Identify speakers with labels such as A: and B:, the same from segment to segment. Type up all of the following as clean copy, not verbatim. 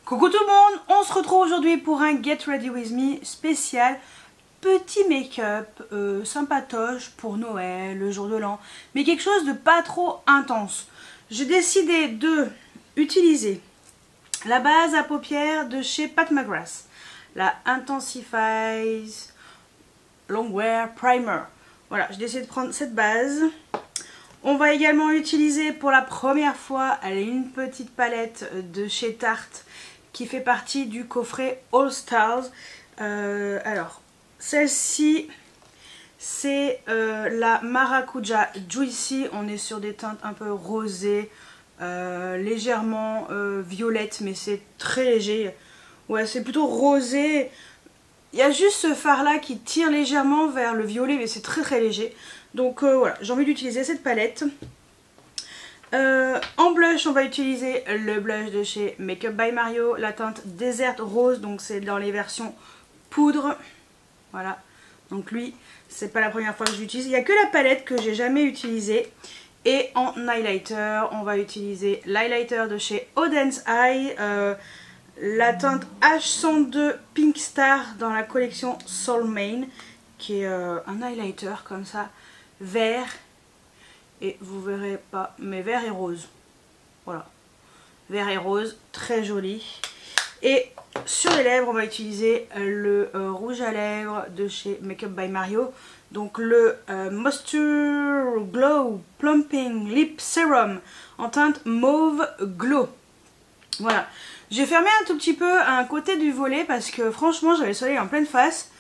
A: Coucou tout le monde, on se retrouve aujourd'hui pour un Get Ready With Me spécial petit make-up sympatoche pour Noël, le jour de l'an, mais quelque chose de pas trop intense. J'ai décidé de utiliser la base à paupières de chez Pat McGrath, la Intensifies Longwear Primer. Voilà, j'ai décidé de prendre cette base. On va également utiliser pour la première fois une petite palette de chez Tarte qui fait partie du coffret All Stars. Alors, celle-ci, c'est la Maracuja Juicy. On est sur des teintes un peu rosées, légèrement violettes, mais c'est très léger. Ouais, c'est plutôt rosé. Il y a juste ce fard-là qui tire légèrement vers le violet, mais c'est très très léger. Donc voilà, j'ai envie d'utiliser cette palette. En blush, on va utiliser le blush de chez Makeup by Mario, la teinte Desert Rose, donc c'est dans les versions poudre. Voilà, donc lui, c'est pas la première fois que je l'utilise. Il n'y a que la palette que j'ai jamais utilisée. Et en highlighter, on va utiliser l'highlighter de chez Odense Eye, la teinte H102 Pink Star dans la collection Soul Main, qui est un highlighter comme ça, vert. Et vous verrez pas, mais vert et rose. Voilà. Vert et rose, très joli. Et sur les lèvres, on va utiliser le rouge à lèvres de chez Makeup by Mario. Donc le Moisture Glow Plumping Lip Serum en teinte Mauve Glow. Voilà. J'ai fermé un tout petit peu un côté du volet parce que franchement, j'avais le soleil en pleine face.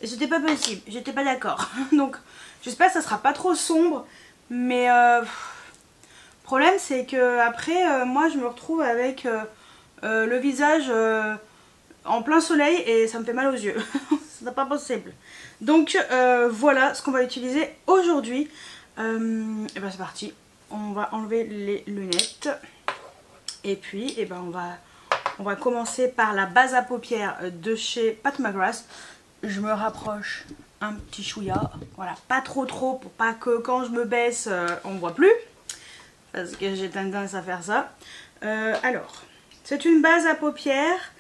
A: Et c'était pas possible, j'étais pas d'accord. Donc j'espère que ça sera pas trop sombre. Mais le problème c'est que après moi je me retrouve avec le visage en plein soleil et ça me fait mal aux yeux. Ce n'est pas possible. Donc voilà ce qu'on va utiliser aujourd'hui. Et ben c'est parti. On va enlever les lunettes. Et puis on va commencer par la base à paupières de chez Pat McGrath. Je me rapproche un petit chouïa, voilà, pas trop pour pas que quand je me baisse on ne voit plus, parce que j'ai tendance à faire ça. Alors, c'est une base à paupières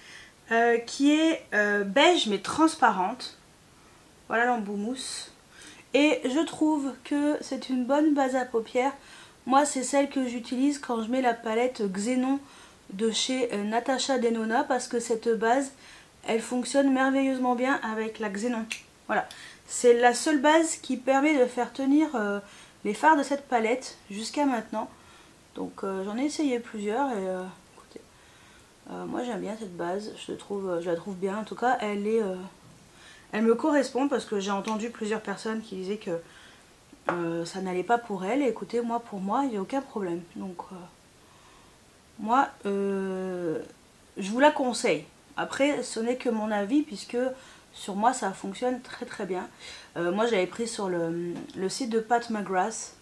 A: qui est beige mais transparente. Voilà l'embout mousse. Et je trouve que c'est une bonne base à paupières. Moi c'est celle que j'utilise quand je mets la palette Xénon de chez Natasha Denona, parce que cette base elle fonctionne merveilleusement bien avec la Xénon. Voilà, c'est la seule base qui permet de faire tenir les fards de cette palette jusqu'à maintenant. Donc j'en ai essayé plusieurs et écoutez, moi j'aime bien cette base, je la trouve bien. En tout cas, elle me correspond parce que j'ai entendu plusieurs personnes qui disaient que ça n'allait pas pour elles. Et écoutez, moi pour moi, il n'y a aucun problème. Donc moi, je vous la conseille. Après, ce n'est que mon avis puisque sur moi ça fonctionne très très bien. Moi je l'avais pris sur le site de Pat McGrath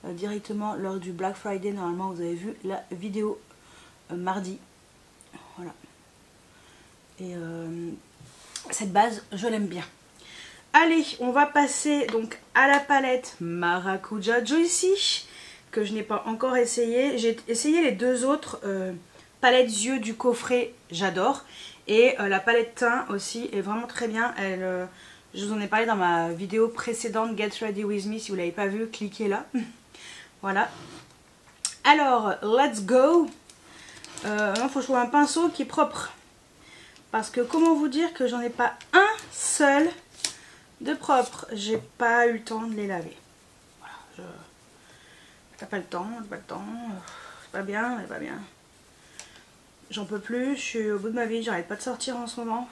A: directement lors du Black Friday. Normalement vous avez vu la vidéo mardi. Voilà. Et cette base je l'aime bien. Allez, on va passer donc à la palette Maracuja Juicy que je n'ai pas encore essayé. J'ai essayé les deux autres palettes yeux du coffret, j'adore. Et la palette teint aussi est vraiment très bien. Je vous en ai parlé dans ma vidéo précédente Get Ready With Me. Si vous ne l'avez pas vue, cliquez là. Voilà. Alors, let's go. Il faut que je trouve un pinceau qui est propre. Parce que comment vous dire que j'en ai pas un seul de propre. J'ai pas eu le temps de les laver. Voilà, j'ai pas le temps, c'est pas bien, c'est pas bien. J'en peux plus, je suis au bout de ma vie, j'arrête pas de sortir en ce moment.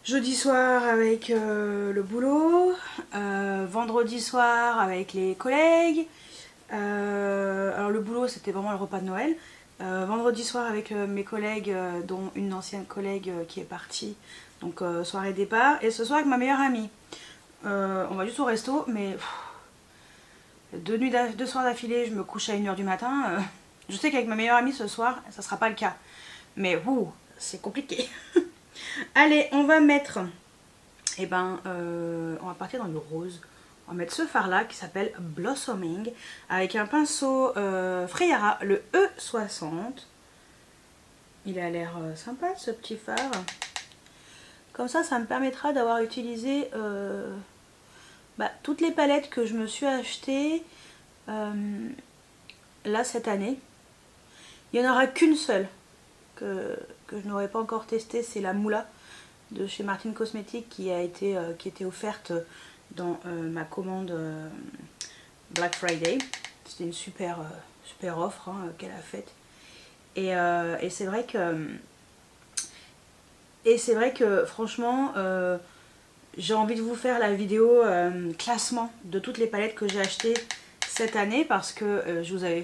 A: Jeudi soir avec le boulot, vendredi soir avec les collègues. Alors le boulot c'était vraiment le repas de Noël. Vendredi soir avec mes collègues, dont une ancienne collègue qui est partie. Donc soirée départ. Et ce soir avec ma meilleure amie. On va juste au resto, mais deux soirs d'affilée, je me couche à 1 h du matin. Je sais qu'avec ma meilleure amie ce soir, ça sera pas le cas. Mais c'est compliqué. Allez, on va mettre... on va partir dans le rose. On va mettre ce fard là qui s'appelle Blossoming avec un pinceau Freyara, le E60. Il a l'air sympa ce petit fard. Comme ça me permettra d'avoir utilisé toutes les palettes que je me suis achetées là cette année. Il n'y en aura qu'une seule que je n'aurais pas encore testée, c'est la Moula de chez Martin Cosmetics qui était offerte dans ma commande Black Friday. C'était une super offre qu'elle a faite. Et c'est vrai que franchement j'ai envie de vous faire la vidéo classement de toutes les palettes que j'ai achetées cette année, parce que je vous avais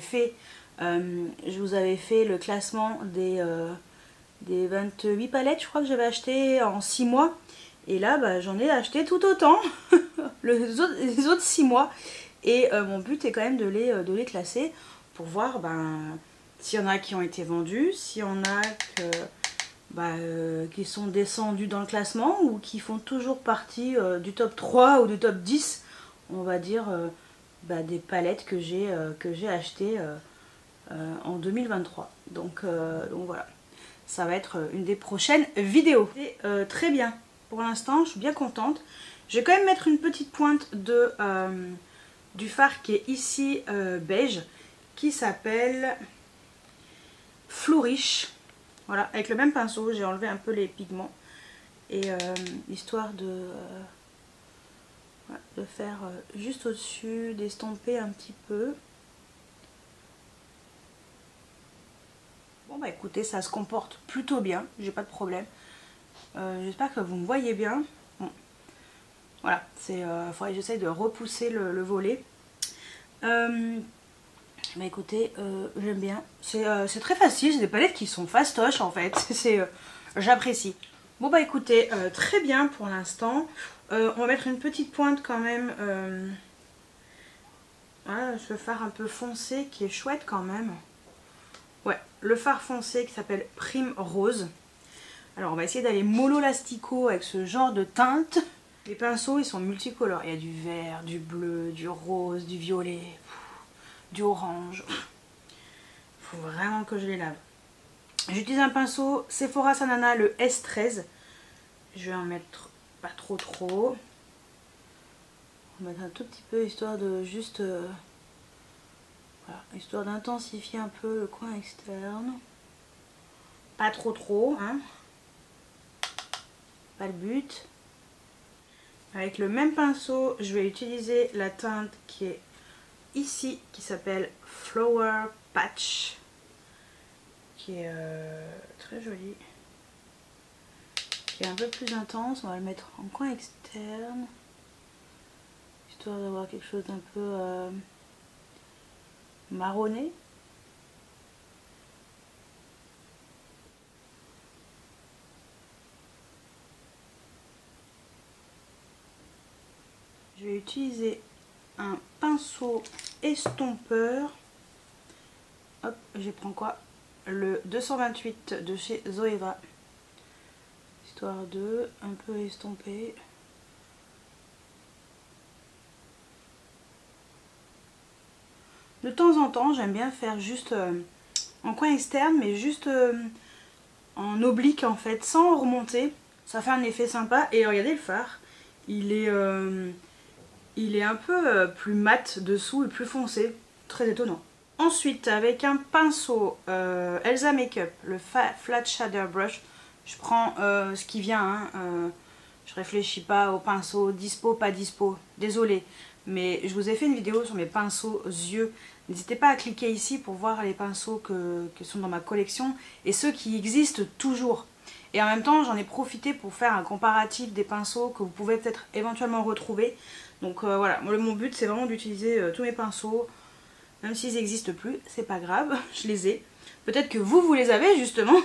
A: fait le classement des 28 palettes, je crois, que j'avais acheté en 6 mois. Et là j'en ai acheté tout autant les autres 6 mois. Et mon but est quand même de les classer pour voir s'il y en a qui ont été vendus, s'il y en a qui sont descendus dans le classement ou qui font toujours partie du top 3 ou du top 10, on va dire, des palettes que j'ai achetées en 2023. Donc voilà, ça va être une des prochaines vidéos. Et, très bien, pour l'instant je suis bien contente. Je vais quand même mettre une petite pointe du fard qui est ici beige, qui s'appelle Flourish. Voilà, avec le même pinceau, j'ai enlevé un peu les pigments. Et histoire de faire juste au-dessus, d'estomper un petit peu. Bon écoutez, ça se comporte plutôt bien, j'ai pas de problème. J'espère que vous me voyez bien. Bon. Voilà, faudrait que j'essaye de repousser le volet. Écoutez, j'aime bien. C'est très facile, c'est des palettes qui sont fastoches en fait. J'apprécie. Bon écoutez, très bien pour l'instant. On va mettre une petite pointe quand même. Voilà, ce fard un peu foncé qui est chouette quand même. Ouais, le fard foncé qui s'appelle Prime Rose. Alors on va essayer d'aller mollo lastico avec ce genre de teinte. Les pinceaux ils sont multicolores. Il y a du vert, du bleu, du rose, du violet, du orange. Il faut vraiment que je les lave. J'utilise un pinceau Sephora Sanana, le S13. Je vais en mettre pas trop. On va mettre un tout petit peu histoire de juste... voilà, histoire d'intensifier un peu le coin externe. Pas trop, hein. Pas le but. Avec le même pinceau, je vais utiliser la teinte qui est ici, qui s'appelle Flower Patch, qui est très jolie, qui est un peu plus intense. On va le mettre en coin externe, histoire d'avoir quelque chose d'un peu marronné. Je vais utiliser un pinceau estompeur. Hop, je prends quoi? Le 228 de chez Zoeva. Histoire de un peu estomper. De temps en temps, j'aime bien faire juste en coin externe, mais juste en oblique en fait, sans remonter. Ça fait un effet sympa. Et regardez le fard. Il est un peu plus mat dessous et plus foncé. Très étonnant. Ensuite, avec un pinceau Elsa Makeup, le Flat Shader Brush, je prends ce qui vient. Je réfléchis pas au pinceau, dispo, pas dispo. Désolée, mais je vous ai fait une vidéo sur mes pinceaux yeux. N'hésitez pas à cliquer ici pour voir les pinceaux qui sont dans ma collection et ceux qui existent toujours. Et en même temps, j'en ai profité pour faire un comparatif des pinceaux que vous pouvez peut-être éventuellement retrouver. Donc voilà, mon but c'est vraiment d'utiliser tous mes pinceaux. Même s'ils n'existent plus, c'est pas grave, je les ai. Peut-être que vous les avez justement.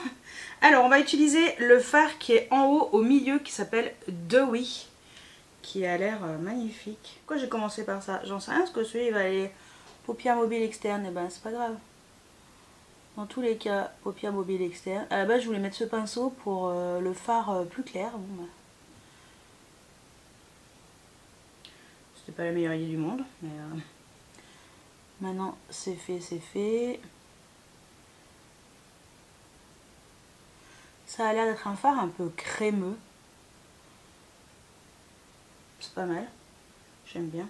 A: Alors on va utiliser le fard qui est en haut au milieu qui s'appelle Dewy, qui a l'air magnifique. Pourquoi j'ai commencé par ça? J'en sais rien, parce que celui-là il va aller paupières mobiles externes, et ben c'est pas grave. Dans tous les cas, paupières mobiles externes. À la base je voulais mettre ce pinceau pour le fard plus clair. Bon, bah. C'était pas la meilleure idée du monde, mais... maintenant c'est fait, c'est fait. Ça a l'air d'être un fard un peu crémeux. C'est pas mal. J'aime bien.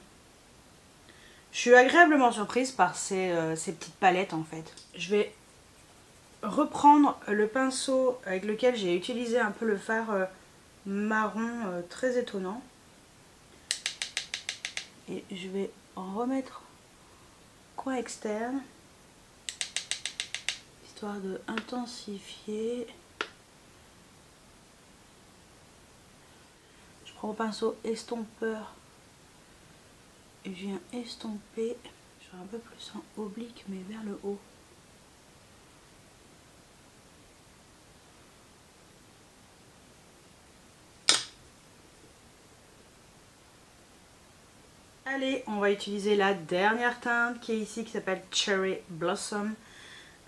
A: Je suis agréablement surprise par ces petites palettes en fait. Je vais reprendre le pinceau avec lequel j'ai utilisé un peu le fard marron très étonnant. Et je vais en remettre coin externe. Histoire de intensifier. Je prends mon pinceau estompeur. Et je viens estomper, je vais un peu plus en oblique mais vers le haut. Allez, on va utiliser la dernière teinte qui est ici, qui s'appelle Cherry Blossom.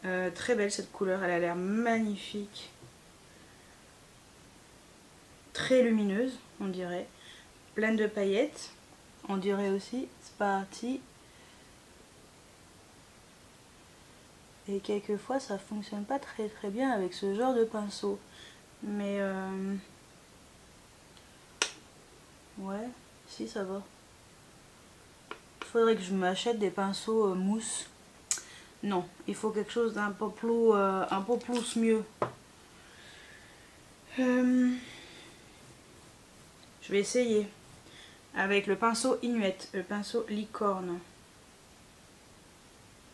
A: Très belle cette couleur, elle a l'air magnifique. Très lumineuse, on dirait. Pleine de paillettes. On dirait aussi, c'est parti. Et quelquefois ça fonctionne pas très bien avec ce genre de pinceau. Mais ouais, si ça va. Il faudrait que je m'achète des pinceaux mousse. Non, il faut quelque chose d'un peu plus mieux. Je vais essayer. Avec le pinceau Inuit, le pinceau licorne.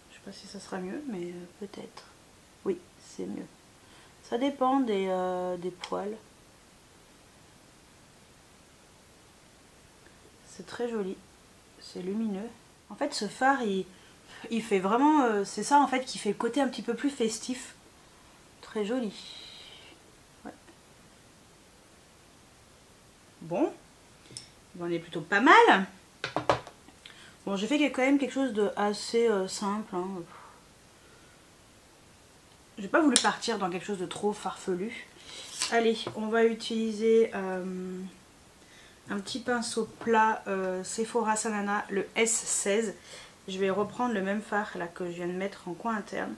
A: Je sais pas si ça sera mieux, mais peut-être. Oui, c'est mieux. Ça dépend des poils. C'est très joli. C'est lumineux. En fait, ce fard, il fait vraiment... c'est ça, en fait, qui fait le côté un petit peu plus festif. Très joli. Ouais. Bon. On est plutôt pas mal. Bon, j'ai fait quand même quelque chose de assez simple. Hein. J'ai pas voulu partir dans quelque chose de trop farfelu. Allez, on va utiliser un petit pinceau plat Sephora Sanana, le S16. Je vais reprendre le même fard là que je viens de mettre en coin interne.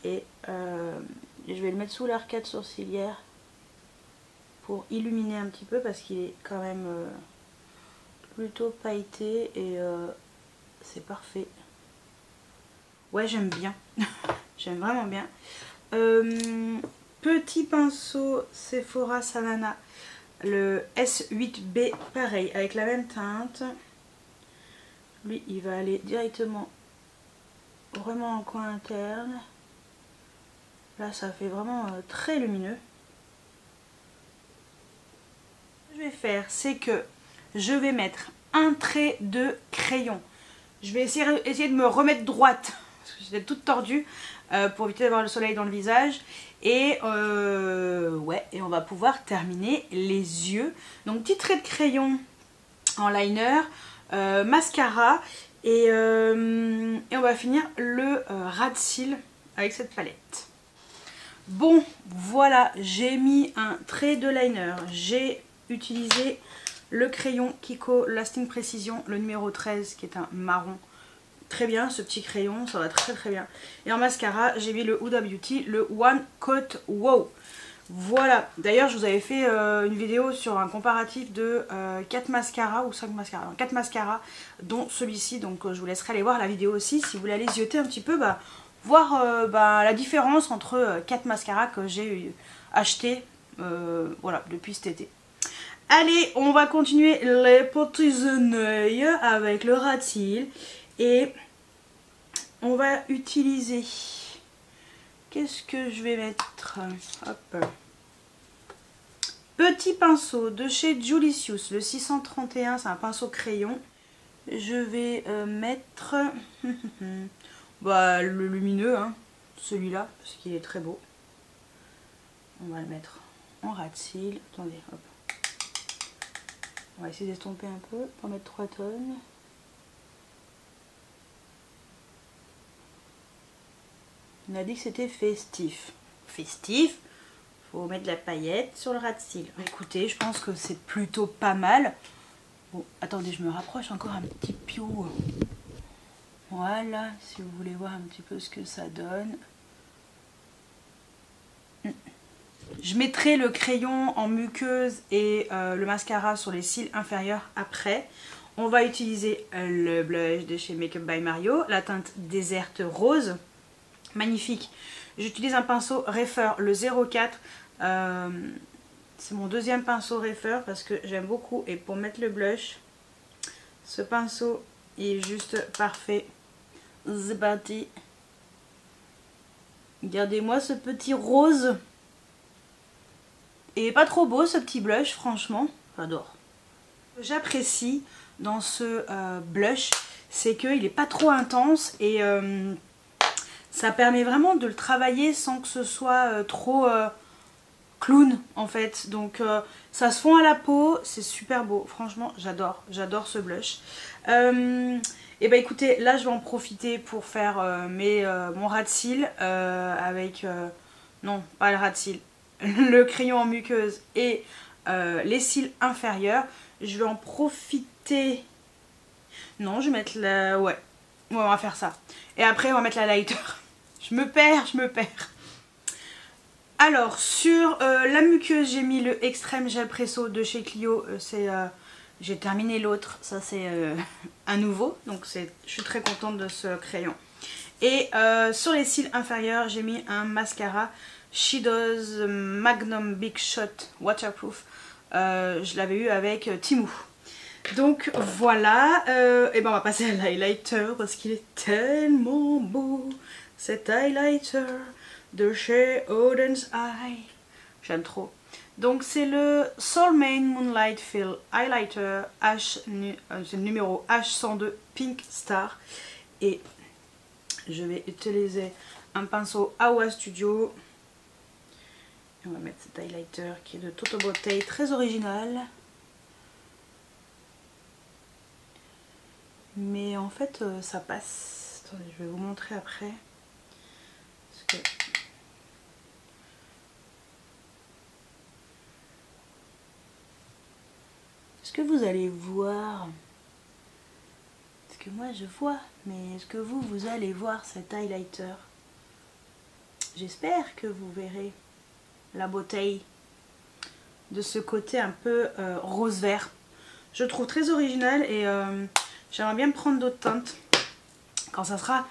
A: Et je vais le mettre sous l'arcade sourcilière pour illuminer un petit peu parce qu'il est quand même... plutôt pailleté et c'est parfait. Ouais, j'aime bien. J'aime vraiment bien. Petit pinceau Sephora Sanana, le S8B, pareil, avec la même teinte. Lui, il va aller directement vraiment en coin interne. Là, ça fait vraiment très lumineux. Ce que je vais faire, c'est que je vais mettre un trait de crayon. Je vais essayer de me remettre droite, parce que j'étais toute tordue, pour éviter d'avoir le soleil dans le visage. Et ouais, et on va pouvoir terminer les yeux. Donc petit trait de crayon en liner, mascara, et on va finir le ras de cils avec cette palette. Bon, voilà, j'ai mis un trait de liner, j'ai utilisé le crayon Kiko Lasting Precision, le numéro 13 qui est un marron. Très bien ce petit crayon, ça va très bien. Et en mascara, j'ai mis le Huda Beauty, le One Coat Wow. Voilà, d'ailleurs je vous avais fait une vidéo sur un comparatif de 4 mascaras ou 5 mascaras, non, 4 mascaras dont celui-ci, donc je vous laisserai aller voir la vidéo aussi si vous voulez aller zioter un petit peu, voir la différence entre 4 mascaras que j'ai acheté voilà, depuis cet été. Allez, on va continuer les petits œils avec le ras de cils et on va utiliser, qu'est-ce que je vais mettre, hop, petit pinceau de chez Julicius, le 631, c'est un pinceau crayon. Je vais mettre le lumineux, hein, celui-là, parce qu'il est très beau. On va le mettre en ras de cils, attendez, hop. On va essayer d'estomper un peu pour mettre 3 tonnes. On a dit que c'était festif. Festif, faut mettre de la paillette sur le ras de cils. Écoutez, je pense que c'est plutôt pas mal. Bon, attendez, je me rapproche encore un petit peu. Voilà, si vous voulez voir un petit peu ce que ça donne. Je mettrai le crayon en muqueuse et le mascara sur les cils inférieurs après. On va utiliser le blush de chez Make Up by Mario, la teinte déserte rose. Magnifique. J'utilise un pinceau Refer, le 04. C'est mon deuxième pinceau Refer parce que j'aime beaucoup. Et pour mettre le blush, ce pinceau est juste parfait. C'est parti. Regardez-moi ce petit rose. Et pas trop beau ce petit blush, franchement. J'adore. J'apprécie dans ce blush, c'est qu'il n'est pas trop intense et ça permet vraiment de le travailler sans que ce soit trop clown en fait. Donc ça se fond à la peau, c'est super beau. Franchement, j'adore ce blush. Et bah écoutez, là je vais en profiter pour faire mon ras de cils avec... non, pas le ras de cils. Le crayon en muqueuse et les cils inférieurs. Je vais en profiter. Non, je vais mettre la... Ouais, on va faire ça. Et après, on va mettre la lighter. Je me perds. Alors, sur la muqueuse, j'ai mis le Extreme Gel Presso de chez Clio. J'ai terminé l'autre. Ça, c'est un nouveau. Donc, je suis très contente de ce crayon. Et sur les cils inférieurs, j'ai mis un mascara Shido's Magnum Big Shot Waterproof. Je l'avais eu avec Temu. Donc voilà, et ben on va passer à l'highlighter parce qu'il est tellement beau cet highlighter de chez Oden's Eye. J'aime trop. Donc c'est le Soulmane Moonlight Fill Highlighter c'est le numéro H102 Pink Star. Et je vais utiliser un pinceau Awa Studio. Et on va mettre cet highlighter qui est de Toto Botei, très original. Mais en fait ça passe. Attendez, je vais vous montrer après. Parce que... Est-ce que vous allez voir? Parce que moi je vois, mais est-ce que vous allez voir cet highlighter? J'espère que vous verrez la bouteille de ce côté un peu rose-vert. Je trouve très original et j'aimerais bien me prendre d'autres teintes quand ça sera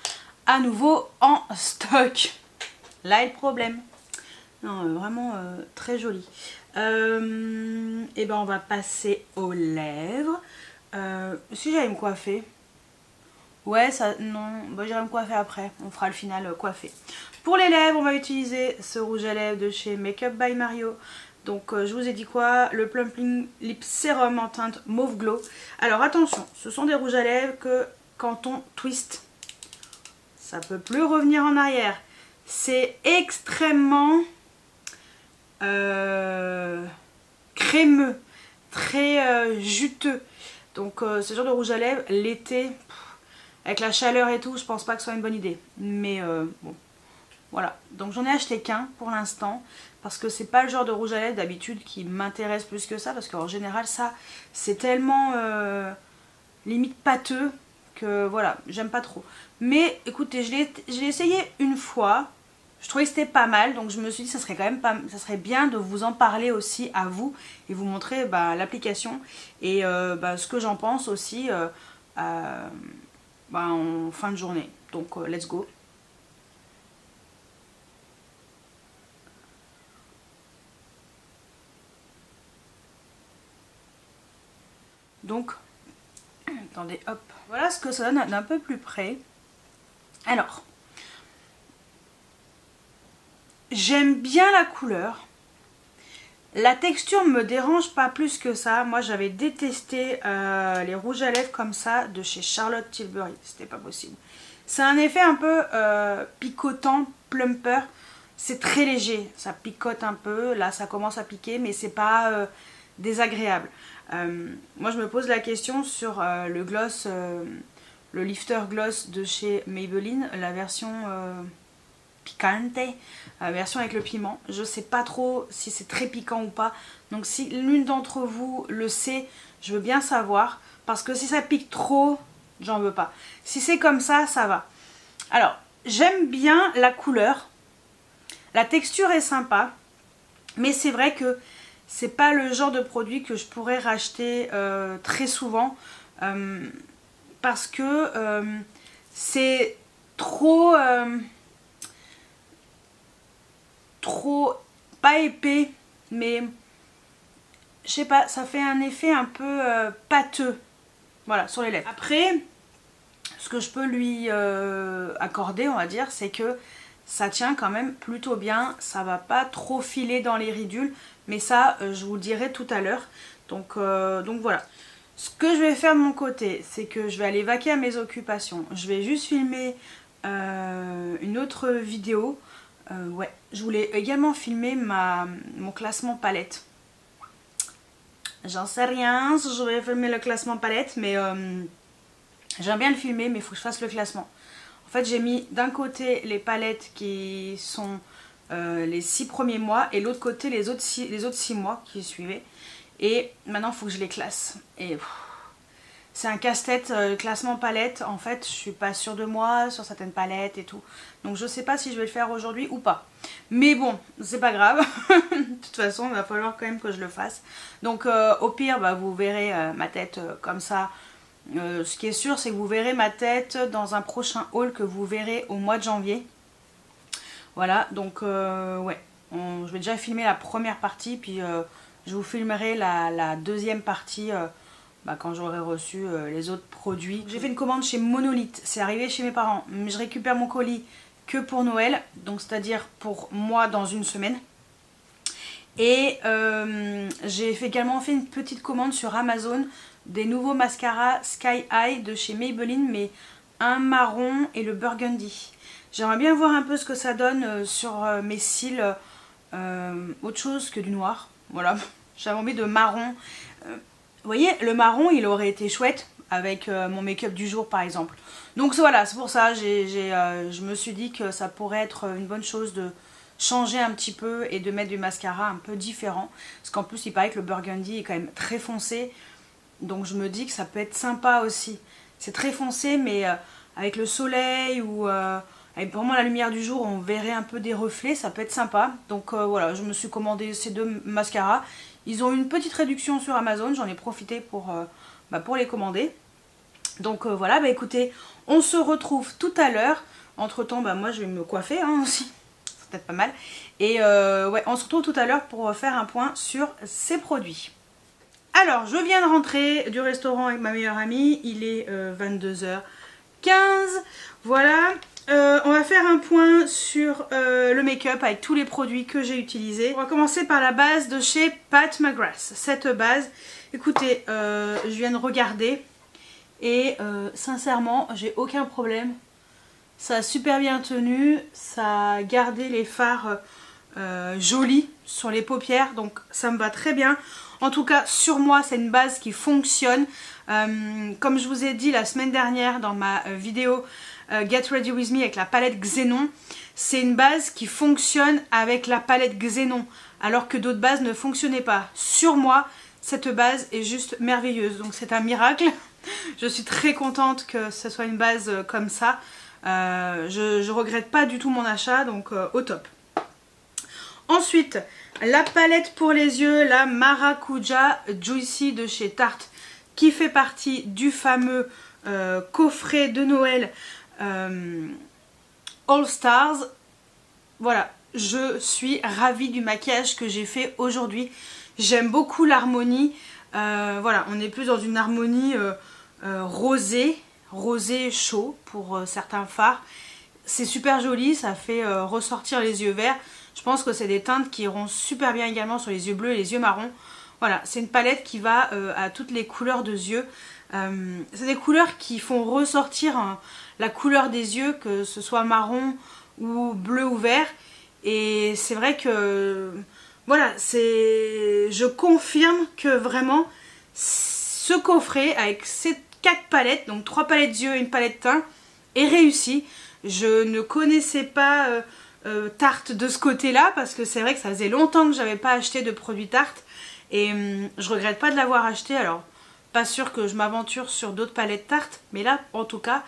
A: à nouveau en stock. Là est le problème. Non, vraiment très joli. Et ben on va passer aux lèvres. Si j'allais me coiffer. Ouais, ça, non, bah, j'irai me coiffer après. On fera le final coiffé. Pour les lèvres, on va utiliser ce rouge à lèvres de chez Make Up by Mario. Donc je vous ai dit quoi? Le Plumping Lip Serum en teinte Mauve Glow. Alors attention, ce sont des rouges à lèvres que quand on twist, ça peut plus revenir en arrière. C'est extrêmement crémeux, très juteux. Donc ce genre de rouge à lèvres, l'été, avec la chaleur et tout, je pense pas que ce soit une bonne idée. Mais bon, voilà. Donc j'en ai acheté qu'un pour l'instant. Parce que c'est pas le genre de rouge à lèvres d'habitude qui m'intéresse plus que ça. Parce qu'en général, ça, c'est tellement limite pâteux que voilà, j'aime pas trop. Mais écoutez, je l'ai essayé une fois. Je trouvais que c'était pas mal. Donc je me suis dit, ça serait quand même pas, ça serait bien de vous en parler aussi à vous. Et vous montrer l'application. Et ce que j'en pense aussi en fin de journée. Donc let's go. Donc, attendez, hop. Voilà ce que ça donne d'un peu plus près. Alors, j'aime bien la couleur. La texture me dérange pas plus que ça. Moi, j'avais détesté les rouges à lèvres comme ça de chez Charlotte Tilbury. C'était pas possible. C'est un effet un peu picotant, plumper. C'est très léger. Ça picote un peu. Là, ça commence à piquer, mais c'est pas désagréable. Moi je me pose la question sur le gloss, le lifter gloss de chez Maybelline, la version picante, version avec le piment. Je sais pas trop si c'est très piquant ou pas, donc si l'une d'entre vous le sait, je veux bien savoir, parce que si ça pique trop, j'en veux pas. Si c'est comme ça, ça va. Alors, j'aime bien la couleur, la texture est sympa. Mais c'est vrai que c'est pas le genre de produit que je pourrais racheter très souvent parce que c'est trop pas épais, mais je sais pas, ça fait un effet un peu pâteux, voilà, sur les lèvres. Après, ce que je peux lui accorder, on va dire, c'est que ça tient quand même plutôt bien, ça va pas trop filer dans les ridules, mais ça je vous le dirai tout à l'heure. Donc voilà. Ce que je vais faire de mon côté, c'est que je vais aller vaquer à mes occupations. Je vais juste filmer une autre vidéo. Ouais, je voulais également filmer mon classement palette. J'en sais rien si je vais filmer le classement palette, mais j'aime bien le filmer, mais il faut que je fasse le classement. En fait, j'ai mis d'un côté les palettes qui sont les 6 premiers mois et l'autre côté les autres 6 mois qui suivaient. Et maintenant, il faut que je les classe. Et c'est un casse-tête, le classement palette. En fait, je suis pas sûre de moi sur certaines palettes et tout. Donc, je sais pas si je vais le faire aujourd'hui ou pas. Mais bon, c'est pas grave. De toute façon, il va falloir quand même que je le fasse. Donc, au pire, bah, vous verrez ma tête comme ça. Ce qui est sûr, c'est que vous verrez ma tête dans un prochain haul que vous verrez au mois de janvier. Voilà, donc ouais, je vais déjà filmer la première partie, puis je vous filmerai la deuxième partie quand j'aurai reçu les autres produits. J'ai fait une commande chez Monolith, c'est arrivé chez mes parents, mais je récupère mon colis que pour Noël, donc c'est-à-dire pour moi dans une semaine. Et j'ai également fait une petite commande sur Amazon des nouveaux mascaras Sky High de chez Maybelline, mais un marron et le burgundy. J'aimerais bien voir un peu ce que ça donne sur mes cils, autre chose que du noir. Voilà, j'avais envie de marron. Vous voyez, le marron il aurait été chouette avec mon make-up du jour par exemple. Donc voilà, c'est pour ça, je me suis dit que ça pourrait être une bonne chose de changer un petit peu et de mettre du mascara un peu différent. Parce qu'en plus il paraît que le burgundy est quand même très foncé. Donc je me dis que ça peut être sympa aussi. C'est très foncé, mais avec le soleil ou avec vraiment la lumière du jour, on verrait un peu des reflets, ça peut être sympa. Donc voilà, je me suis commandé ces deux mascaras. Ils ont une petite réduction sur Amazon, j'en ai profité pour les commander. Donc voilà, écoutez, on se retrouve tout à l'heure. Entre temps, moi je vais me coiffer aussi, c'est peut-être pas mal. Et ouais, on se retrouve tout à l'heure pour faire un point sur ces produits. Alors, je viens de rentrer du restaurant avec ma meilleure amie, il est 22h15, voilà. On va faire un point sur le make-up avec tous les produits que j'ai utilisés. On va commencer par la base de chez Pat McGrath. Cette base, écoutez, je viens de regarder et sincèrement, j'ai aucun problème. Ça a super bien tenu, ça a gardé les fards jolis sur les paupières, donc ça me va très bien. En tout cas, sur moi, c'est une base qui fonctionne. Comme je vous ai dit la semaine dernière dans ma vidéo Get Ready With Me avec la palette Xénon, c'est une base qui fonctionne avec la palette Xénon, alors que d'autres bases ne fonctionnaient pas. Sur moi, cette base est juste merveilleuse, donc c'est un miracle. Je suis très contente que ce soit une base comme ça. Je regrette pas du tout mon achat, donc au top. Ensuite, la palette pour les yeux, la Maracuja Juicy de chez Tarte, qui fait partie du fameux coffret de Noël All Stars. Voilà, je suis ravie du maquillage que j'ai fait aujourd'hui. J'aime beaucoup l'harmonie. Voilà, on est plus dans une harmonie rosée chaud pour certains fards. C'est super joli, ça fait ressortir les yeux verts. Je pense que c'est des teintes qui iront super bien également sur les yeux bleus et les yeux marrons. Voilà, c'est une palette qui va à toutes les couleurs de yeux. C'est des couleurs qui font ressortir la couleur des yeux, que ce soit marron ou bleu ou vert. Et c'est vrai que, voilà, je confirme que vraiment, ce coffret avec ces 4 palettes, donc 3 palettes yeux et une palette teint, est réussi. Je ne connaissais pas Tarte de ce côté-là, parce que c'est vrai que ça faisait longtemps que j'avais pas acheté de produits Tarte. Et je regrette pas de l'avoir acheté. Alors, pas sûr que je m'aventure sur d'autres palettes Tarte, mais là, en tout cas,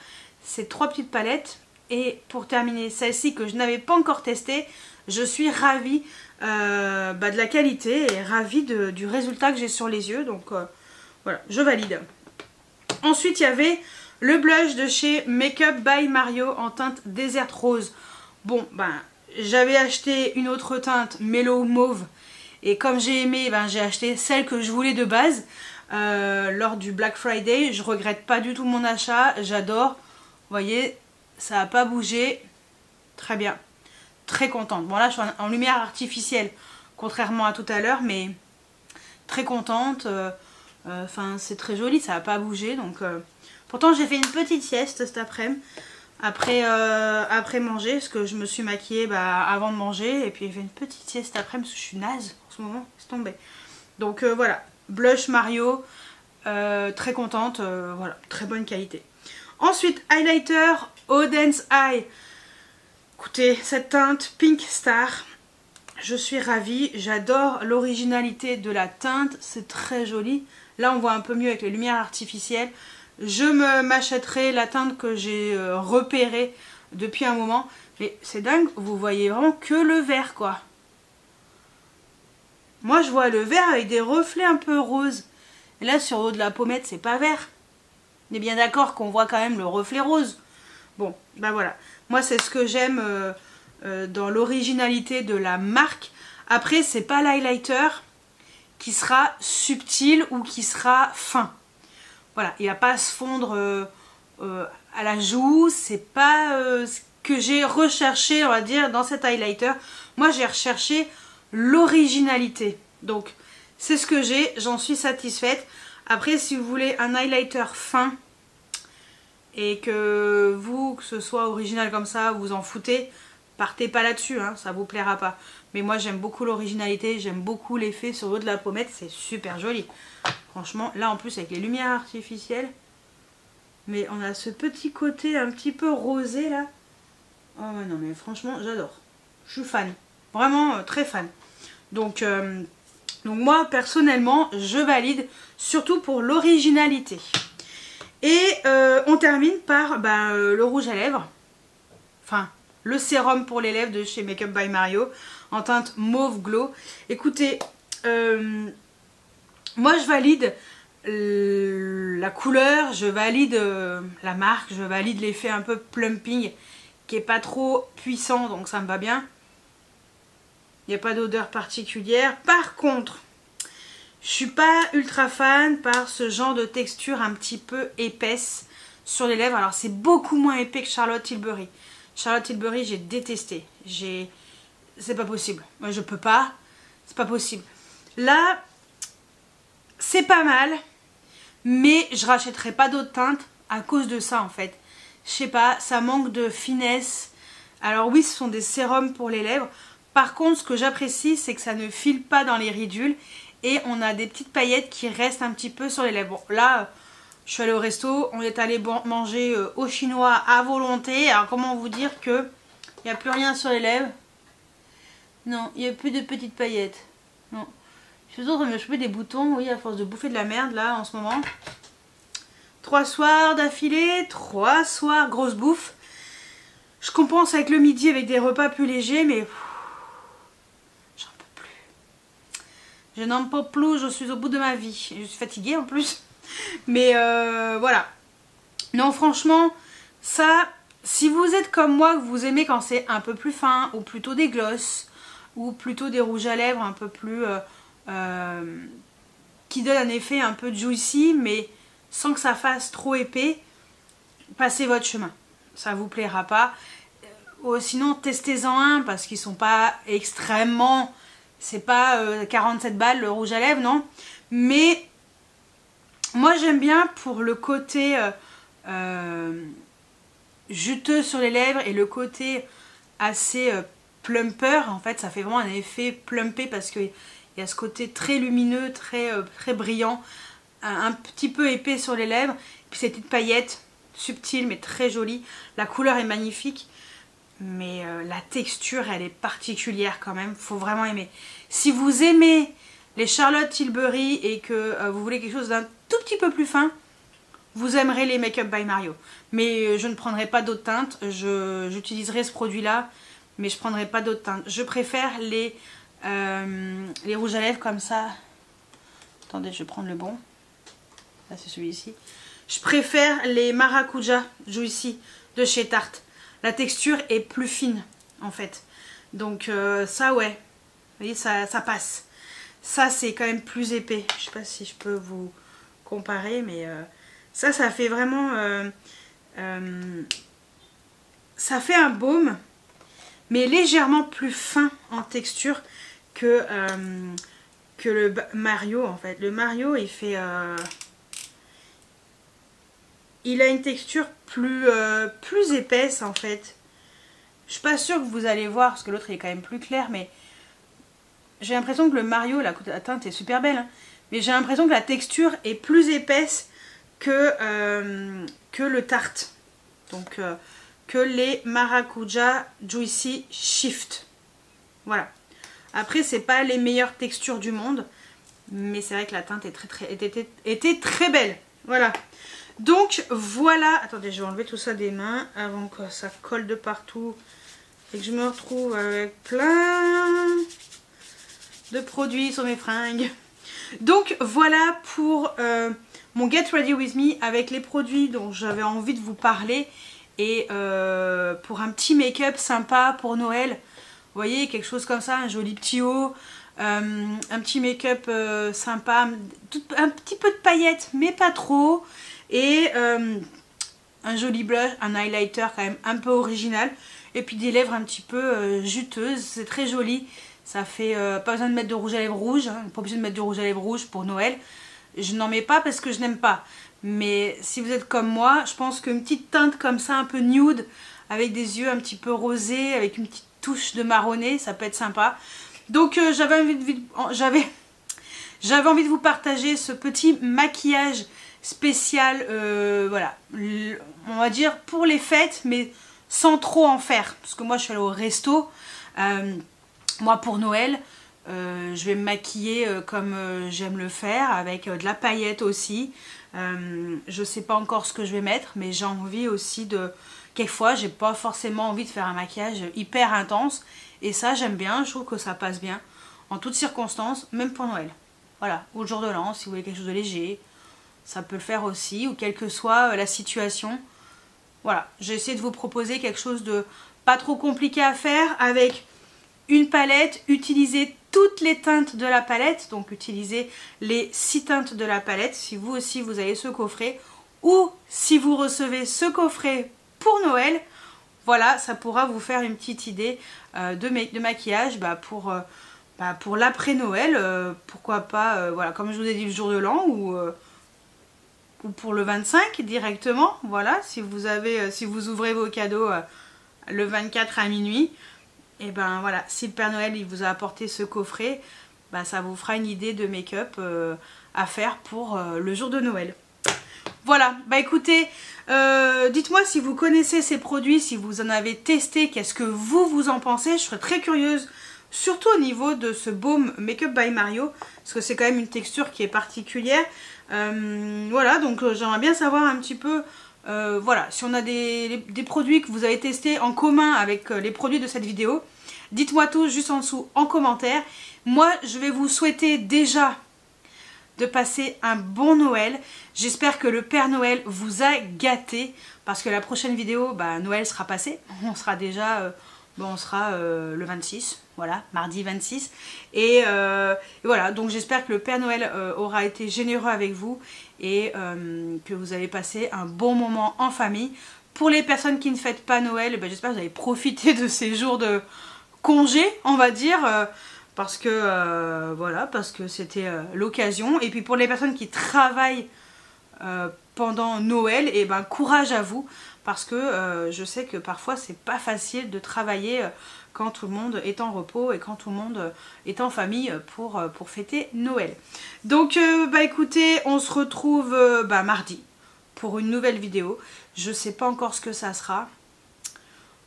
A: c'est 3 petites palettes. Et pour terminer, celle-ci que je n'avais pas encore testée, Je suis ravie de la qualité et ravie du résultat que j'ai sur les yeux. Donc voilà, je valide. Ensuite, il y avait le blush de chez Makeup by Mario en teinte Desert Rose. Bon, ben, j'avais acheté une autre teinte Mellow Mauve. Et comme j'ai aimé, ben, j'ai acheté celle que je voulais de base lors du Black Friday. Je regrette pas du tout mon achat, j'adore. Vous voyez, ça n'a pas bougé. Très bien, très contente. Bon là, je suis en lumière artificielle, contrairement à tout à l'heure, mais très contente. Enfin, c'est très joli, ça n'a pas bougé. Donc, pourtant, j'ai fait une petite sieste cet après-midi. Après manger, parce que je me suis maquillée avant de manger. Et puis, j'ai fait une petite sieste après-midi, parce que je suis naze en ce moment, c'est tombé. Donc, voilà. Blush Mario, très contente, voilà, très bonne qualité. Ensuite, highlighter Odense Eye. Écoutez, cette teinte Pink Star, je suis ravie, j'adore l'originalité de la teinte, c'est très joli. Là, on voit un peu mieux avec les lumières artificielles. Je m'achèterai la teinte que j'ai repérée depuis un moment. Mais c'est dingue, vous voyez vraiment que le vert, quoi. Moi, je vois le vert avec des reflets un peu roses. Et là, sur le haut de la pommette, c'est pas vert. On est bien d'accord qu'on voit quand même le reflet rose. Bon, ben voilà. Moi, c'est ce que j'aime dans l'originalité de la marque. Après, c'est pas l'highlighter qui sera subtil ou qui sera fin. Voilà, il va pas se fondre à la joue. C'est pas ce que j'ai recherché, on va dire, dans cet highlighter. Moi, j'ai recherché l'originalité. Donc, c'est ce que j'ai. J'en suis satisfaite. Après, si vous voulez un highlighter fin et que ce soit original comme ça, vous en foutez, partez pas là-dessus, hein, ça vous plaira pas. Mais moi, j'aime beaucoup l'originalité, j'aime beaucoup l'effet sur le haut de la pommette, c'est super joli. Franchement, là en plus avec les lumières artificielles, mais on a ce petit côté un petit peu rosé là. Oh ouais, non mais franchement, j'adore. Je suis fan, vraiment très fan. Donc moi, personnellement, je valide, surtout pour l'originalité. Et on termine par le rouge à lèvres. Enfin, le sérum pour les lèvres de chez Makeup by Mario en teinte Mauve Glow. Écoutez, moi je valide la couleur, je valide la marque, je valide l'effet un peu plumping qui est pas trop puissant, donc ça me va bien. Il n'y a pas d'odeur particulière. Par contre, je suis pas ultra fan par ce genre de texture un petit peu épaisse sur les lèvres. Alors c'est beaucoup moins épais que Charlotte Tilbury. Charlotte Tilbury, j'ai détesté. C'est pas possible. Moi je peux pas. C'est pas possible. Là, c'est pas mal. Mais je rachèterai pas d'autres teintes à cause de ça en fait. Je sais pas, ça manque de finesse. Alors oui, ce sont des sérums pour les lèvres. Par contre, ce que j'apprécie, c'est que ça ne file pas dans les ridules. Et on a des petites paillettes qui restent un petit peu sur les lèvres. Bon, là, je suis allée au resto. On est allé manger au chinois à volonté. Alors, comment vous dire que il n'y a plus rien sur les lèvres? Non, il n'y a plus de petites paillettes. Non. Je suis en train de me choper des boutons, oui, à force de bouffer de la merde, là, en ce moment. 3 soirs d'affilée, 3 soirs, grosse bouffe. Je compense avec le midi, avec des repas plus légers, mais... j'en peux plus. Je n'en peux plus, je suis au bout de ma vie. Je suis fatiguée en plus. Mais voilà. Non, franchement, ça, si vous êtes comme moi, que vous aimez quand c'est un peu plus fin, ou plutôt des glosses, ou plutôt des rouges à lèvres un peu plus... qui donnent un effet un peu juicy, mais sans que ça fasse trop épais, passez votre chemin. Ça vous plaira pas. Sinon, testez-en un, parce qu'ils sont pas extrêmement... c'est pas 47 balles le rouge à lèvres, non. Mais moi, j'aime bien pour le côté juteux sur les lèvres et le côté assez plumper. En fait, ça fait vraiment un effet plumpé parce qu'il y a ce côté très lumineux, très brillant, un petit peu épais sur les lèvres. Puis ces petites paillettes subtiles mais très jolies. La couleur est magnifique. Mais la texture, elle est particulière quand même. Faut vraiment aimer. Si vous aimez les Charlotte Tilbury et que vous voulez quelque chose d'un tout petit peu plus fin, vous aimerez les Makeup by Mario. Mais je ne prendrai pas d'autres teintes. J'utiliserai ce produit-là. mais je prendrai pas d'autres teintes. Je préfère les rouges à lèvres comme ça. Attendez, je vais prendre le bon. Là, c'est celui-ci. Je préfère les Maracuja Juicy de chez Tarte. La texture est plus fine, en fait. Donc, ça, ouais. Vous voyez, ça passe. Ça, c'est quand même plus épais. Je sais pas si je peux vous comparer, mais ça fait vraiment... ça fait un baume, mais légèrement plus fin en texture que le Mario, en fait. Le Mario, il fait... il a une texture plus épaisse, en fait. Je suis pas sûre que vous allez voir, parce que l'autre, il est quand même plus clair, mais... J'ai l'impression que le Mario, la teinte est super belle, hein, mais j'ai l'impression que la texture est plus épaisse que le Tarte. Donc, que les Maracuja Juicy Shift. Voilà. Après, c'est pas les meilleures textures du monde, mais c'est vrai que la teinte était très belle. Voilà. Donc, voilà. Attendez, je vais enlever tout ça des mains avant que ça colle de partout et que je me retrouve avec plein de produits sur mes fringues. Donc voilà pour mon Get Ready With Me avec les produits dont j'avais envie de vous parler et pour un petit make-up sympa pour Noël. Vous voyez, quelque chose comme ça, un joli petit haut, un petit make-up sympa, un petit peu de paillettes mais pas trop, et un joli blush, un highlighter quand même un peu original, et puis des lèvres un petit peu juteuses. C'est très joli. Ça fait pas besoin de mettre de rouge à lèvres rouge, hein, pas obligé de mettre de rouge à lèvres rouge pour Noël. Je n'en mets pas parce que je n'aime pas. Mais si vous êtes comme moi, je pense qu'une petite teinte comme ça, un peu nude, avec des yeux un petit peu rosés, avec une petite touche de marronné, ça peut être sympa. Donc j'avais envie de vous partager ce petit maquillage spécial, voilà, on va dire pour les fêtes, mais sans trop en faire. Parce que moi je suis allée au resto. Moi pour Noël, je vais me maquiller comme j'aime le faire, avec de la paillette aussi. Je sais pas encore ce que je vais mettre, mais j'ai envie aussi de... Quelquefois, j'ai pas forcément envie de faire un maquillage hyper intense. Et ça, j'aime bien, je trouve que ça passe bien. En toutes circonstances, même pour Noël. Voilà, ou le jour de l'an, si vous voulez quelque chose de léger, ça peut le faire aussi, ou quelle que soit la situation. Voilà, j'ai essayé de vous proposer quelque chose de pas trop compliqué à faire, avec... une palette, utilisez toutes les teintes de la palette, donc utilisez les 6 teintes de la palette si vous aussi vous avez ce coffret, ou si vous recevez ce coffret pour Noël, voilà, ça pourra vous faire une petite idée de maquillage pour l'après-Noël, pourquoi pas, voilà, comme je vous ai dit, le jour de l'an, ou pour le 25 directement, voilà, si vous ouvrez vos cadeaux le 24 à minuit. Et ben voilà, si le Père Noël il vous a apporté ce coffret, bah, ça vous fera une idée de make-up à faire pour le jour de Noël. Voilà, bah écoutez, dites-moi si vous connaissez ces produits, si vous en avez testé, qu'est-ce que vous en pensez. Je serais très curieuse, surtout au niveau de ce baume Make-up by Mario, parce que c'est quand même une texture qui est particulière. Voilà, donc j'aimerais bien savoir un petit peu... voilà, si on a des produits que vous avez testés en commun avec les produits de cette vidéo, dites-moi tout juste en dessous en commentaire. Moi, je vais vous souhaiter déjà de passer un bon Noël. J'espère que le Père Noël vous a gâté, parce que la prochaine vidéo, bah, Noël sera passé. On sera déjà... on sera le 26, voilà, mardi 26. Et voilà, donc j'espère que le Père Noël aura été généreux avec vous et que vous avez passé un bon moment en famille. Pour les personnes qui ne fêtent pas Noël, ben, j'espère que vous avez profité de ces jours de congé, on va dire, parce que voilà, parce que c'était l'occasion. Et puis pour les personnes qui travaillent pendant Noël, et ben courage à vous, parce que je sais que parfois c'est pas facile de travailler quand tout le monde est en repos et quand tout le monde est en famille pour fêter Noël. Donc bah écoutez, on se retrouve mardi pour une nouvelle vidéo. Je sais pas encore ce que ça sera,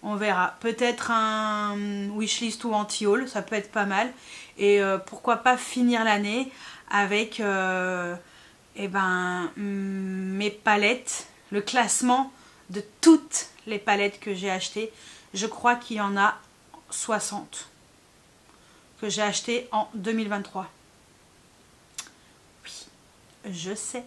A: on verra. Peut-être un wishlist ou anti-haul, ça peut être pas mal. Et pourquoi pas finir l'année avec mes palettes, le classement de toutes les palettes que j'ai achetées. Je crois qu'il y en a 160 que j'ai acheté en 2023. Oui, je sais.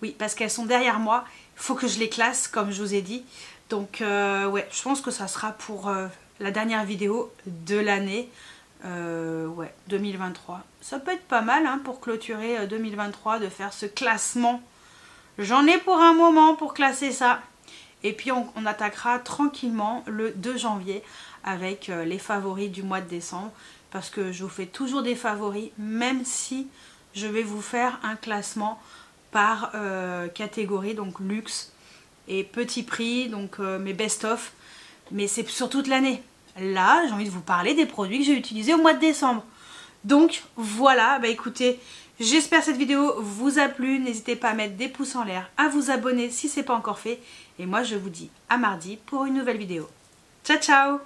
A: Oui, parce qu'elles sont derrière moi. Il faut que je les classe, comme je vous ai dit. Donc, ouais, je pense que ça sera pour la dernière vidéo de l'année. Ouais, 2023. Ça peut être pas mal hein, pour clôturer 2023, de faire ce classement. J'en ai pour un moment pour classer ça. Et puis, on attaquera tranquillement le 2 janvier avec les favoris du mois de décembre. Parce que je vous fais toujours des favoris, même si je vais vous faire un classement par catégorie, donc luxe et petit prix, donc mes best-of, mais c'est sur toute l'année. Là, j'ai envie de vous parler des produits que j'ai utilisés au mois de décembre. Donc voilà, bah écoutez, j'espère que cette vidéo vous a plu. N'hésitez pas à mettre des pouces en l'air, à vous abonner si ce n'est pas encore fait. Et moi, je vous dis à mardi pour une nouvelle vidéo. Ciao, ciao!